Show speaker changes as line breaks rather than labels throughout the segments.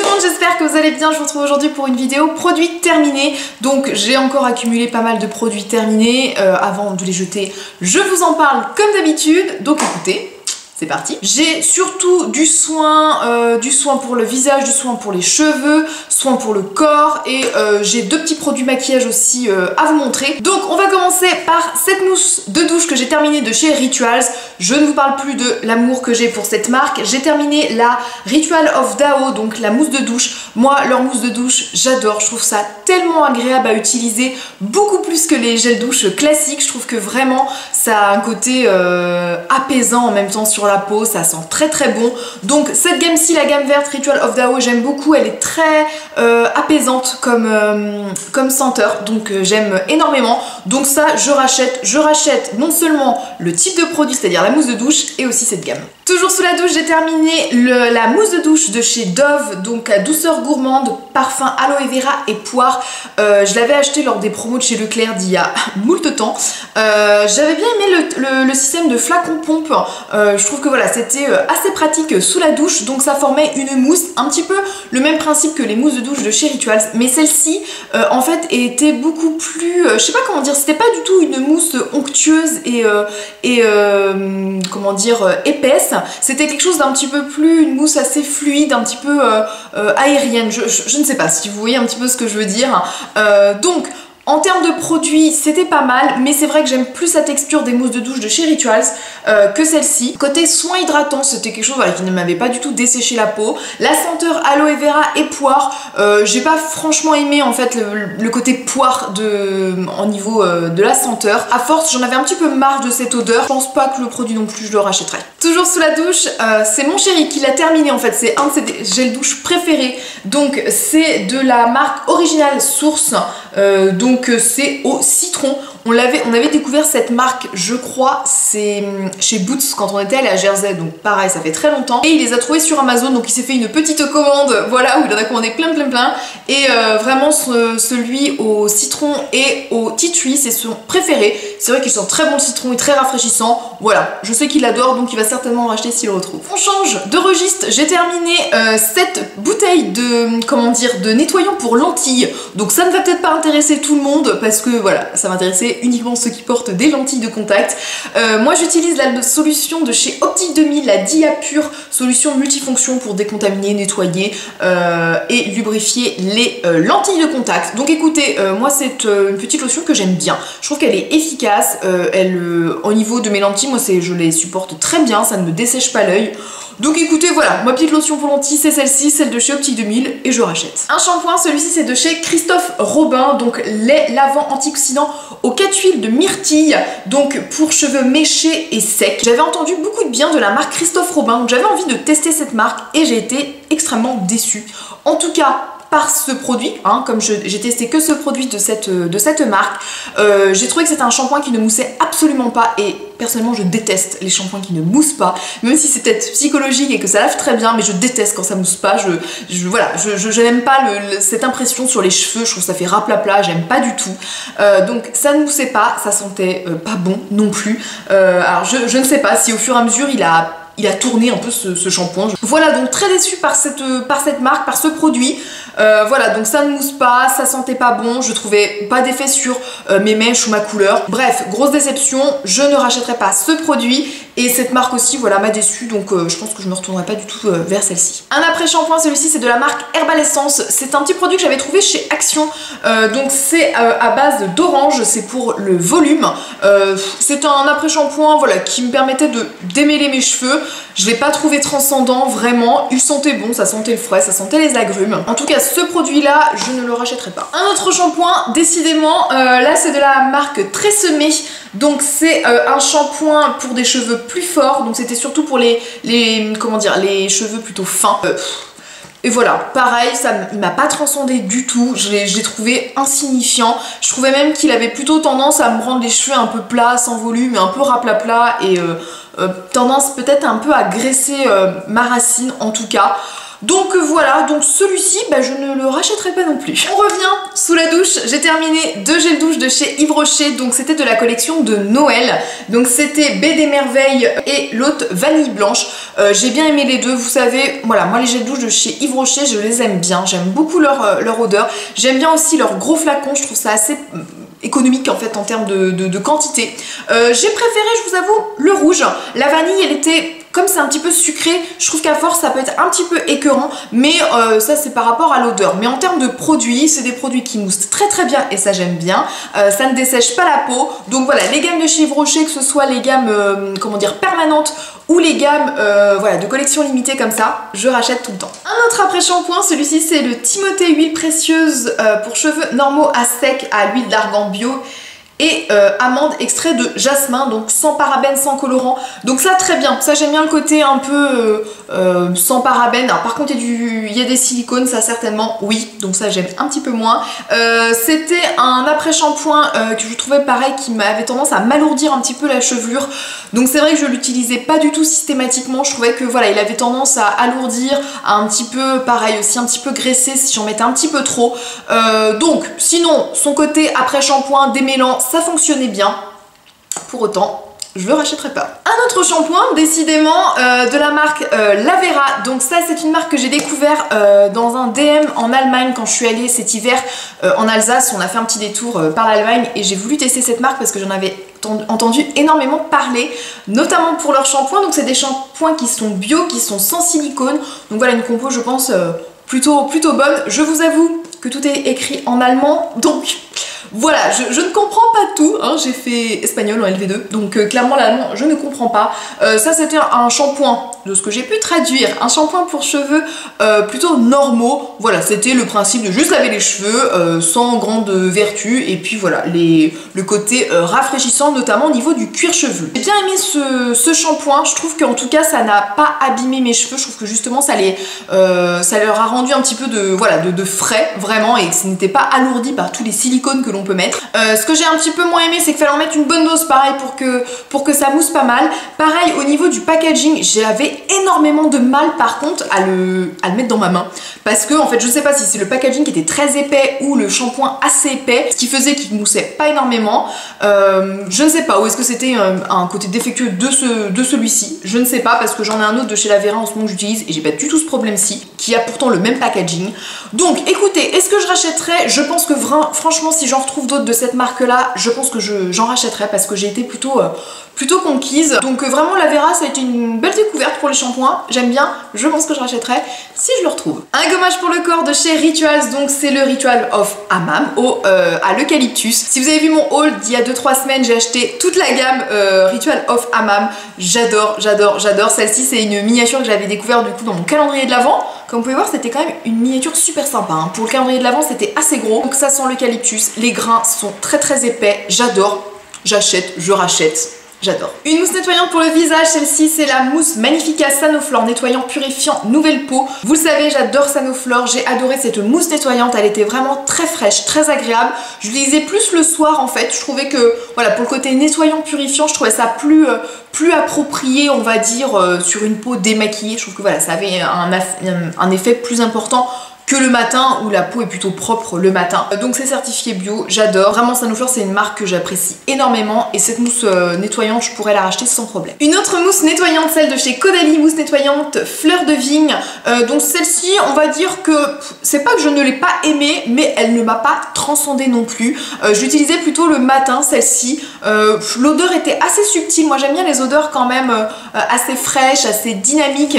le monde, j'espère que vous allez bien. Je vous retrouve aujourd'hui pour une vidéo produits terminés. Donc j'ai encore accumulé pas mal de produits terminés. Avant de les jeter, je vous en parle comme d'habitude. Donc écoutez, c'est parti. J'ai surtout du soin pour le visage, du soin pour les cheveux, soin pour le corps et j'ai deux petits produits maquillage aussi à vous montrer. Donc on va commencer par cette mousse de douche que j'ai terminée de chez Rituals. Je ne vous parle plus de l'amour que j'ai pour cette marque. J'ai terminé la Ritual of Dao, donc la mousse de douche. Moi, leur mousse de douche, j'adore. Je trouve ça tellement agréable à utiliser, beaucoup plus que les gels douche classiques. Je trouve que vraiment ça a un côté apaisant en même temps sur la peau, ça sent très très bon. Donc cette gamme-ci, la gamme verte Ritual of Dao, j'aime beaucoup, elle est très apaisante comme senteur, donc j'aime énormément. Donc ça, je rachète non seulement le type de produit, c'est-à-dire la mousse de douche, et aussi cette gamme. Toujours sous la douche, j'ai terminé la mousse de douche de chez Dove, donc à douceur gourmande, parfum aloe vera et poire. Je l'avais acheté lors des promos de chez Leclerc d'il y a moult temps. J'avais bien aimé le système de flacon pompe. Je trouve que voilà, c'était assez pratique sous la douche, donc ça formait une mousse, un petit peu le même principe que les mousses de douche de chez Rituals, mais celle-ci en fait était beaucoup plus, je sais pas comment dire, c'était pas du tout une mousse onctueuse et comment dire, épaisse. C'était quelque chose d'un petit peu plus, une mousse assez fluide, un petit peu aérienne, je ne sais pas si vous voyez un petit peu ce que je veux dire. Donc en termes de produits, c'était pas mal, mais c'est vrai que j'aime plus la texture des mousses de douche de chez Rituals que celle-ci. Côté soin hydratant, c'était quelque chose qui ne m'avait pas du tout desséché la peau. La senteur aloe vera et poire, j'ai pas franchement aimé en fait le côté poire en niveau de la senteur. À force, j'en avais un petit peu marre de cette odeur. Je pense pas que le produit non plus, je le rachèterai. Toujours sous la douche, c'est mon chéri qui l'a terminé en fait. C'est un de ses gels douche préférés. Donc c'est de la marque Original Source. Donc c'est au citron. On avait découvert cette marque, je crois, c'est chez Boots quand on était allé à Jersey, donc pareil, ça fait très longtemps. Et il les a trouvés sur Amazon, donc il s'est fait une petite commande, voilà, où il en a commandé plein. Et vraiment, celui au citron et au tea tree, c'est son préféré. C'est vrai qu'il sent très bon le citron et très rafraîchissant. Voilà, je sais qu'il adore, donc il va certainement en racheter s'il le retrouve. On change de registre, j'ai terminé cette bouteille de, comment dire, de nettoyant pour lentilles. Donc ça ne va peut-être pas intéresser tout le monde, parce que voilà, ça m'intéressait uniquement ceux qui portent des lentilles de contact. Moi j'utilise la solution de chez Optique 2000, la Dia Pure, solution multifonction pour décontaminer, nettoyer et lubrifier les lentilles de contact. Donc écoutez, moi c'est une petite lotion que j'aime bien. Je trouve qu'elle est efficace, au niveau de mes lentilles, moi je les supporte très bien, ça ne me dessèche pas l'œil. Donc écoutez, voilà, ma petite lotion pour lentilles, c'est celle-ci, celle de chez Optique 2000, et je rachète. Un shampoing, celui-ci c'est de chez Christophe Robin, donc lait lavant antioxydant aux 4 huiles de myrtille, donc pour cheveux méchés et secs. J'avais entendu beaucoup de bien de la marque Christophe Robin, donc j'avais envie de tester cette marque et j'ai été extrêmement déçue. En tout cas, par ce produit, hein, comme j'ai testé que ce produit de cette marque, j'ai trouvé que c'était un shampoing qui ne moussait absolument pas et personnellement je déteste les shampoings qui ne moussent pas, même si c'est peut-être psychologique et que ça lave très bien, mais je déteste quand ça mousse pas. Voilà, je n'aime pas cette impression sur les cheveux, je trouve que ça fait raplapla, j'aime pas du tout. Donc ça ne moussait pas, ça sentait pas bon non plus. Alors je ne sais pas si au fur et à mesure il a tourné un peu ce shampoing. Voilà, donc très déçue par cette marque, par ce produit. Voilà, donc ça ne mousse pas, ça sentait pas bon, je trouvais pas d'effet sur mes mèches ou ma couleur. Bref, grosse déception, je ne rachèterai pas ce produit. Et cette marque aussi, voilà, m'a déçue, donc je pense que je me retournerai pas du tout vers celle-ci. Un après-shampoing, celui-ci c'est de la marque Herbal Essence. C'est un petit produit que j'avais trouvé chez Action. Donc c'est à base d'orange, c'est pour le volume. C'est un après-shampoing, voilà, qui me permettait de démêler mes cheveux. Je l'ai pas trouvé transcendant, vraiment. Il sentait bon, ça sentait le frais, ça sentait les agrumes. En tout cas, ce produit-là, je ne le rachèterai pas. Un autre shampoing, décidément, là c'est de la marque Tresemmé. Donc c'est un shampoing pour des cheveux plus forts, donc c'était surtout pour les cheveux plutôt fins. Et voilà, pareil, il m'a pas transcendé du tout, je l'ai trouvé insignifiant. Je trouvais même qu'il avait plutôt tendance à me rendre les cheveux un peu plats, sans volume, et un peu raplapla, et tendance peut-être un peu à graisser ma racine en tout cas. Donc voilà, donc celui-ci, bah, je ne le rachèterai pas non plus. On revient sous la douche, j'ai terminé 2 gels douche de chez Yves Rocher, donc c'était de la collection de Noël. Donc c'était Baie des Merveilles et l'autre Vanille Blanche. J'ai bien aimé les deux, vous savez, voilà, moi les gels douche de chez Yves Rocher, je les aime bien, j'aime beaucoup leur odeur. J'aime bien aussi leur gros flacon, je trouve ça assez économique en fait en termes de quantité. J'ai préféré, je vous avoue, le rouge. La vanille, elle était... Comme c'est un petit peu sucré, je trouve qu'à force ça peut être un petit peu écœurant, mais ça c'est par rapport à l'odeur. Mais en termes de produits, c'est des produits qui moussent très très bien et ça j'aime bien. Ça ne dessèche pas la peau. Donc voilà, les gammes de chez Yves Rocher, que ce soit les gammes comment dire, permanentes ou les gammes voilà, de collection limitée comme ça, je rachète tout le temps. Un autre après-shampoing, celui-ci c'est le Timothée huile précieuse pour cheveux normaux à sec à l'huile d'argan bio. Et amande extrait de jasmin, donc sans parabènes, sans colorant. Donc ça très bien, ça j'aime bien le côté un peu sans parabènes. Alors, par contre il y a des silicones, ça certainement oui, donc ça j'aime un petit peu moins. C'était un après-shampoing que je trouvais pareil qui m'avait tendance à m'alourdir un petit peu la chevelure. Donc c'est vrai que je l'utilisais pas du tout systématiquement, je trouvais que voilà, il avait tendance à alourdir, à un petit peu pareil aussi, un petit peu graisser si j'en mettais un petit peu trop. Donc sinon son côté après-shampoing démêlant, ça fonctionnait bien, pour autant je le rachèterai pas. Un autre shampoing, décidément, de la marque Lavera. Donc ça c'est une marque que j'ai découvert dans un DM en Allemagne quand je suis allée cet hiver en Alsace. On a fait un petit détour par l'Allemagne et j'ai voulu tester cette marque parce que j'en avais entendu énormément parler, notamment pour leurs shampoings. Donc c'est des shampoings qui sont bio, qui sont sans silicone. Donc voilà une compo je pense plutôt bonne. Je vous avoue que tout est écrit en allemand, donc... Voilà, je ne comprends pas tout, hein. J'ai fait espagnol en LV2, donc clairement l'allemand je ne comprends pas. Ça c'était un shampoing, de ce que j'ai pu traduire, un shampoing pour cheveux plutôt normaux. Voilà, c'était le principe de juste laver les cheveux sans grande vertu, et puis voilà, le côté rafraîchissant, notamment au niveau du cuir chevelu. J'ai bien aimé ce shampoing, je trouve qu'en tout cas ça n'a pas abîmé mes cheveux, je trouve que justement ça leur a rendu un petit peu de frais, vraiment, et que ce n'était pas alourdi par tous les silicones que l'on peut mettre. Ce que j'ai un petit peu moins aimé, c'est qu'il fallait en mettre une bonne dose pareil pour que ça mousse pas mal. Pareil au niveau du packaging, j'avais énormément de mal par contre à le mettre dans ma main, parce que en fait je sais pas si c'est le packaging qui était très épais ou le shampoing assez épais, ce qui faisait qu'il moussait pas énormément. Je ne sais pas, ou est-ce que c'était un côté défectueux de celui-ci, je ne sais pas, parce que j'en ai un autre de chez Lavera en ce moment que j'utilise et j'ai pas du tout ce problème-ci, qui a pourtant le même packaging. Donc écoutez, est-ce que je rachèterais? Je pense que franchement si j'en retrouve d'autres de cette marque là, je pense que j'en rachèterai parce que j'ai été plutôt conquise. Donc vraiment Lavera ça a été une belle découverte pour les shampoings, j'aime bien, je pense que je rachèterai si je le retrouve. Un gommage pour le corps de chez Rituals, donc c'est le Ritual of Hammam à l'eucalyptus. Si vous avez vu mon haul d'il y a 2-3 semaines, j'ai acheté toute la gamme Ritual of Hammam. J'adore. Celle-ci c'est une miniature que j'avais découvert du coup dans mon calendrier de l'Avent. Comme vous pouvez voir, c'était quand même une miniature super sympa, hein. Pour le calendrier de l'Avent, c'était assez gros. Donc ça sent l'eucalyptus, les grains sont très épais, j'adore, j'achète, je rachète. J'adore. Une mousse nettoyante pour le visage, celle-ci c'est la mousse Magnifica Sanoflore nettoyant purifiant nouvelle peau. Vous le savez, j'adore Sanoflore, j'ai adoré cette mousse nettoyante, elle était vraiment très fraîche, très agréable. Je l'utilisais plus le soir en fait, je trouvais que voilà, pour le côté nettoyant purifiant, je trouvais ça plus approprié on va dire sur une peau démaquillée. Je trouve que voilà, ça avait un effet plus important que le matin où la peau est plutôt propre le matin. Donc c'est certifié bio, j'adore. Vraiment Sanoflore c'est une marque que j'apprécie énormément et cette mousse nettoyante je pourrais la racheter sans problème. Une autre mousse nettoyante, celle de chez Caudalie, mousse nettoyante fleur de vigne. Donc celle-ci on va dire que c'est pas que je ne l'ai pas aimée mais elle ne m'a pas transcendée non plus. Je l'utilisais plutôt le matin celle-ci. L'odeur était assez subtile, moi j'aime bien les odeurs quand même assez fraîches, assez dynamiques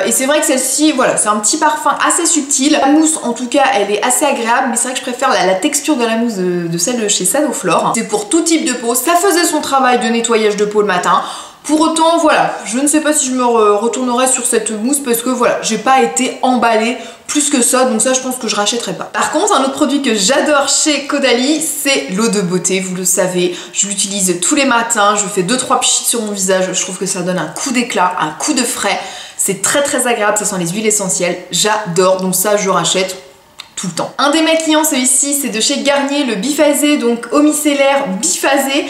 et c'est vrai que celle-ci voilà c'est un petit parfum assez subtil. La mousse en tout cas elle est assez agréable mais c'est vrai que je préfère la texture de la mousse de celle de chez Sanoflore. C'est pour tout type de peau, ça faisait son travail de nettoyage de peau le matin. Pour autant voilà, je ne sais pas si je me retournerai sur cette mousse parce que voilà, j'ai pas été emballée plus que ça, donc ça je pense que je rachèterai pas. Par contre un autre produit que j'adore chez Caudalie, c'est l'eau de beauté, vous le savez, je l'utilise tous les matins, je fais 2-3 pchits sur mon visage, je trouve que ça donne un coup d'éclat, un coup de frais. C'est très agréable, ça sent les huiles essentielles, j'adore, donc ça je rachète tout le temps. Un démaquillant, celui-ci, c'est de chez Garnier, le biphasé, donc eau micellaire biphasé,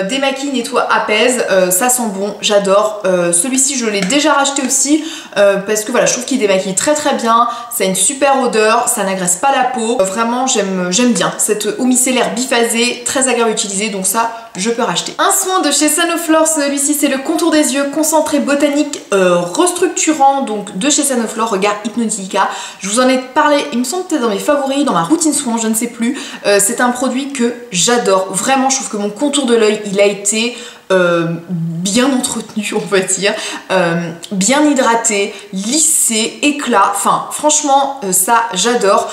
démaquille, nettoie, apaise, ça sent bon, j'adore. Celui-ci, je l'ai déjà racheté aussi, parce que voilà, je trouve qu'il démaquille très très bien, ça a une super odeur, ça n'agresse pas la peau, vraiment j'aime bien cette eau micellaire biphasé, très agréable à utiliser, donc ça, je peux racheter. Un soin de chez Sanoflore, celui-ci c'est le contour des yeux concentré botanique restructurant, donc de chez Sanoflore, Regard Hypnotica. Je vous en ai parlé, il me semble peut-être dans mes favoris, dans ma routine soin, je ne sais plus. C'est un produit que j'adore, vraiment je trouve que mon contour de l'œil il a été bien entretenu, on va dire, bien hydraté, lissé, éclat, enfin franchement ça j'adore.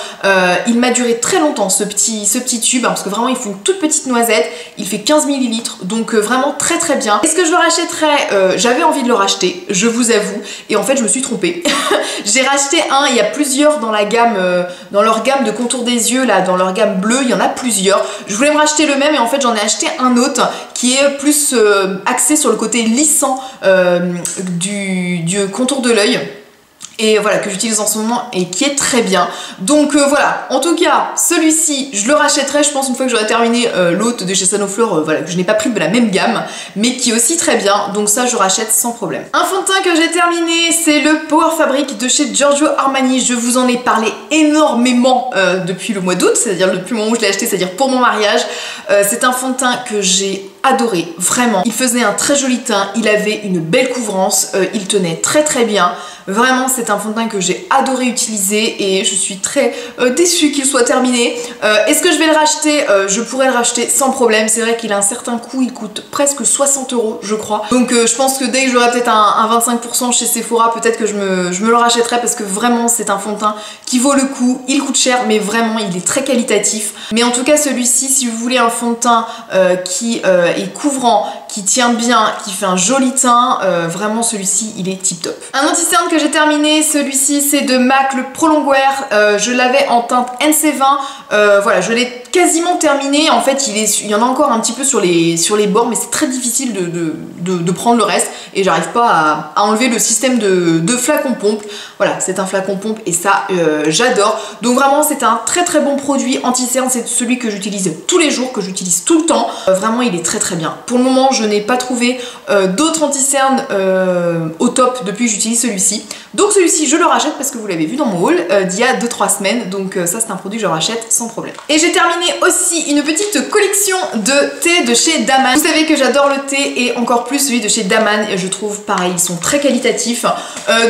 Il m'a duré très longtemps ce petit tube, hein, parce que vraiment il fait une toute petite noisette, il fait 15 ml, donc vraiment très très bien. Est-ce que je le rachèterais? J'avais envie de le racheter, je vous avoue, et en fait je me suis trompée. J'ai racheté un, il y a plusieurs dans la gamme, dans leur gamme de contour des yeux, là, dans leur gamme bleue, il y en a plusieurs. Je voulais me racheter le même et en fait j'en ai acheté un autre qui est plus axé sur le côté lissant du contour de l'œil. Et voilà, que j'utilise en ce moment et qui est très bien. Donc voilà, en tout cas, celui-ci, je le rachèterai, je pense, une fois que j'aurai terminé l'autre de chez Sanoflore, voilà, que je n'ai pas pris de la même gamme, mais qui est aussi très bien, donc ça, je rachète sans problème. Un fond de teint que j'ai terminé, c'est le Power Fabric de chez Giorgio Armani. Je vous en ai parlé énormément depuis le mois d'août, c'est-à-dire depuis le moment où je l'ai acheté, c'est-à-dire pour mon mariage. C'est un fond de teint que j'ai adoré, vraiment. Il faisait un très joli teint, il avait une belle couvrance, il tenait très très bien. Vraiment, c'est un fond de teint que j'ai adoré utiliser et je suis très déçue qu'il soit terminé. Est-ce que je vais le racheter? Je pourrais le racheter sans problème. C'est vrai qu'il a un certain coût, il coûte presque 60 € je crois. Donc je pense que dès que j'aurai peut-être un 25% chez Sephora, peut-être que je me le rachèterai parce que vraiment c'est un fond de teint qui vaut le coup. Il coûte cher mais vraiment il est très qualitatif. Mais en tout cas celui-ci, si vous voulez un fond de teint qui est couvrant, qui tient bien, qui fait un joli teint, vraiment celui-ci il est tip top. Un anti-cerne que j'ai terminé, celui-ci c'est de MAC, le Prolongwear. Je l'avais en teinte NC20, voilà, je l'ai quasiment terminé. En fait il y en a encore un petit peu sur les bords, mais c'est très difficile de prendre le reste et j'arrive pas à enlever le système de flacon pompe. Voilà, c'est un flacon pompe et ça j'adore. Donc vraiment c'est un très très bon produit anti-cerne, c'est celui que j'utilise tous les jours, que j'utilise tout le temps. Vraiment il est très très bien. Pour le moment je n'ai pas trouvé d'autres anti-cernes au top depuis que j'utilise celui-ci. Donc celui-ci je le rachète parce que vous l'avez vu dans mon haul d'il y a 2-3 semaines. Donc ça c'est un produit que je rachète sans problème. Et j'ai terminé aussi une petite collection de thé de chez Daman. Vous savez que j'adore le thé et encore plus celui de chez Daman. Je trouve pareil, ils sont très qualitatifs.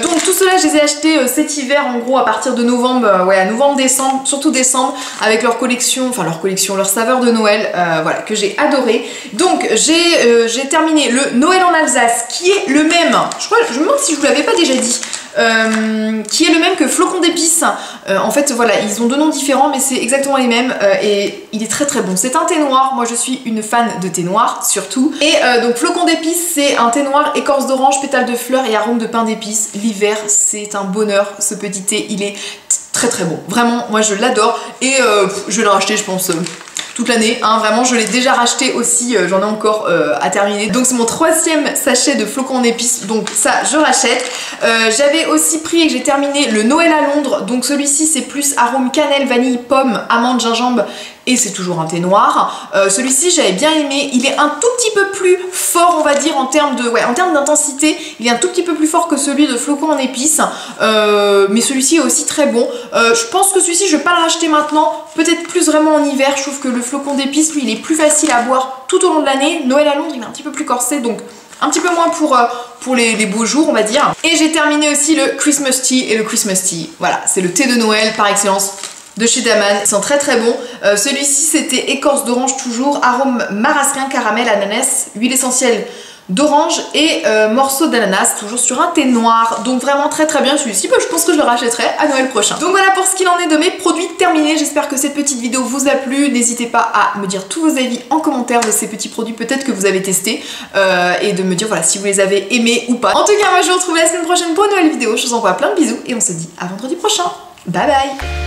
Donc tout cela je les ai achetés cet hiver en gros à partir de novembre, ouais, à novembre-décembre, surtout décembre, avec leur collection, leur saveur de Noël, voilà, que j'ai adoré. Donc j'ai terminé le Noël en Alsace qui est le même, je me demande si je vous l'avais pas déjà dit, qui est le même que Flocon d'épices. En fait voilà, ils ont deux noms différents mais c'est exactement les mêmes et il est très très bon. C'est un thé noir, moi je suis une fan de thé noir surtout. Et donc Flocon d'épices c'est un thé noir, écorce d'orange, pétales de fleurs et arôme de pain d'épices. L'hiver c'est un bonheur ce petit thé, il est très très bon. Vraiment moi je l'adore et je vais le racheter je pense toute l'année, hein, vraiment je l'ai déjà racheté aussi, j'en ai encore à terminer. Donc c'est mon 3e sachet de flocons en épices, donc ça je rachète. J'avais aussi pris et que j'ai terminé le Noël à Londres, donc celui-ci c'est plus arôme cannelle, vanille, pomme, amande, gingembre et c'est toujours un thé noir. Celui-ci j'avais bien aimé, il est un tout petit peu plus fort on va dire en termes d'intensité, il est un tout petit peu plus fort que celui de flocons en épices, mais celui-ci est aussi très bon. Je pense que celui-ci je vais pas le racheter maintenant, peut-être plus vraiment en hiver. Je trouve que le flocon d'épices lui il est plus facile à boire tout au long de l'année. Noël à Londres il est un petit peu plus corsé donc un petit peu moins pour les beaux jours on va dire. Et j'ai terminé aussi le Christmas Tea et le Christmas Tea, voilà c'est le thé de Noël par excellence de chez Daman, ils sont très très bons. Celui-ci c'était écorce d'orange toujours, arôme marasquin, caramel, ananas, huile essentielle d'orange et morceaux d'ananas, toujours sur un thé noir. Donc vraiment très très bien celui-ci, je pense que je le rachèterai à Noël prochain. Donc voilà pour ce qu'il en est de mes produits terminés. J'espère que cette petite vidéo vous a plu. N'hésitez pas à me dire tous vos avis en commentaire de ces petits produits peut-être que vous avez testés et de me dire voilà si vous les avez aimés ou pas. En tout cas moi je vous retrouve la semaine prochaine pour une nouvelle vidéo. Je vous envoie plein de bisous et on se dit à vendredi prochain. Bye bye.